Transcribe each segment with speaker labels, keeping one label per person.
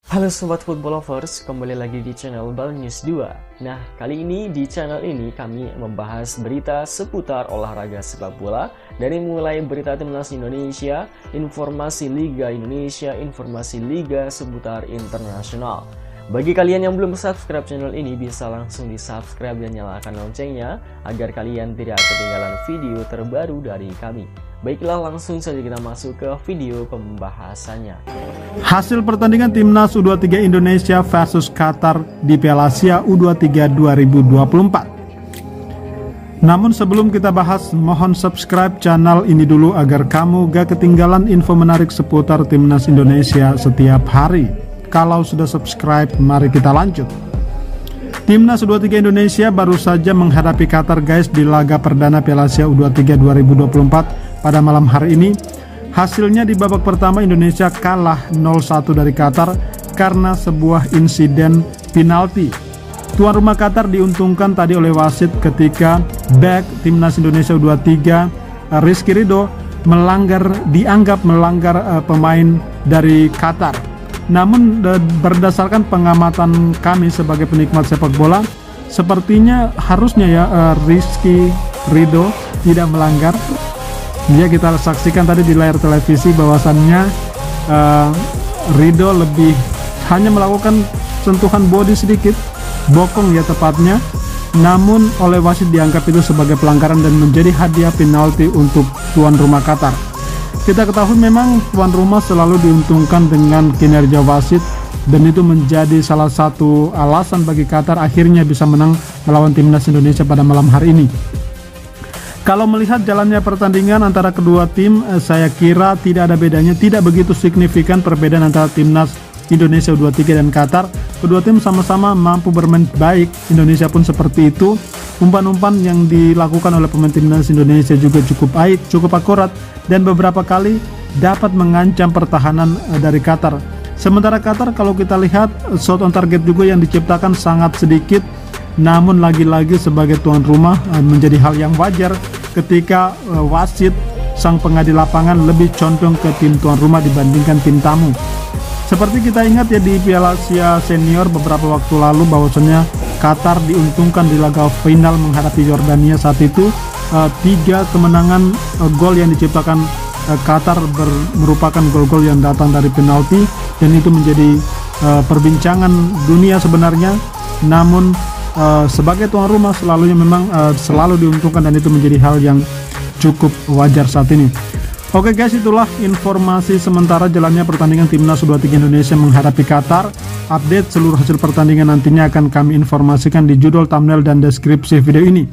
Speaker 1: Halo Sobat Football Lovers, kembali lagi di channel Bal News 2. Nah, kali ini di channel ini kami membahas berita seputar olahraga sepak bola. Dari mulai berita timnas Indonesia, informasi Liga Indonesia, informasi Liga seputar internasional. Bagi kalian yang belum subscribe channel ini, bisa langsung di subscribe dan nyalakan loncengnya agar kalian tidak ketinggalan video terbaru dari kami. Baiklah, langsung saja kita masuk ke video pembahasannya.
Speaker 2: Hasil pertandingan Timnas U23 Indonesia versus Qatar di Piala Asia U23 2024. Namun sebelum kita bahas, mohon subscribe channel ini dulu agar kamu gak ketinggalan info menarik seputar Timnas Indonesia setiap hari. Kalau sudah subscribe, mari kita lanjut. Timnas U23 Indonesia baru saja menghadapi Qatar guys di laga perdana Piala Asia U23 2024 pada malam hari ini. Hasilnya di babak pertama Indonesia kalah 0-1 dari Qatar karena sebuah insiden penalti. Tuan rumah Qatar diuntungkan tadi oleh wasit ketika back Timnas Indonesia U23 Rizky Ridho dianggap melanggar pemain dari Qatar. Namun berdasarkan pengamatan kami sebagai penikmat sepak bola, sepertinya harusnya Rizky Ridho tidak melanggar. Ya, kita saksikan tadi di layar televisi bahwasannya Ridho lebih hanya melakukan sentuhan body sedikit, bokong ya tepatnya. Namun oleh wasit dianggap itu sebagai pelanggaran dan menjadi hadiah penalti untuk tuan rumah Qatar. Kita ketahui memang tuan rumah selalu diuntungkan dengan kinerja wasit, dan itu menjadi salah satu alasan bagi Qatar akhirnya bisa menang melawan Timnas Indonesia pada malam hari ini. Kalau melihat jalannya pertandingan antara kedua tim, saya kira tidak ada bedanya, tidak begitu signifikan perbedaan antara Timnas Indonesia U23 dan Qatar. Kedua tim sama-sama mampu bermain baik, Indonesia pun seperti itu. Umpan-umpan yang dilakukan oleh pemain Timnas Indonesia juga cukup baik, cukup akurat, dan beberapa kali dapat mengancam pertahanan dari Qatar. Sementara Qatar kalau kita lihat shot on target juga yang diciptakan sangat sedikit. Namun lagi-lagi sebagai tuan rumah menjadi hal yang wajar ketika wasit sang pengadil lapangan lebih condong ke tim tuan rumah dibandingkan tim tamu. Seperti kita ingat ya di Piala Asia Senior beberapa waktu lalu bahwasanya Qatar diuntungkan di laga final menghadapi Yordania. Saat itu 3 kemenangan gol yang diciptakan Qatar merupakan gol-gol yang datang dari penalti, dan itu menjadi perbincangan dunia sebenarnya. Namun sebagai tuan rumah selalu diuntungkan, dan itu menjadi hal yang cukup wajar saat ini. Oke guys, itulah informasi sementara jalannya pertandingan Timnas U23 Indonesia menghadapi Qatar. Update seluruh hasil pertandingan nantinya akan kami informasikan di judul, thumbnail, dan deskripsi video ini.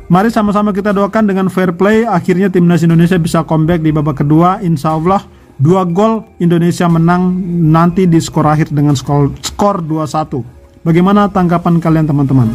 Speaker 2: Mari sama-sama kita doakan dengan fair play akhirnya Timnas Indonesia bisa comeback di babak kedua. Insya Allah 2 gol Indonesia menang nanti di skor akhir dengan skor 2-1. Bagaimana tanggapan kalian teman-teman?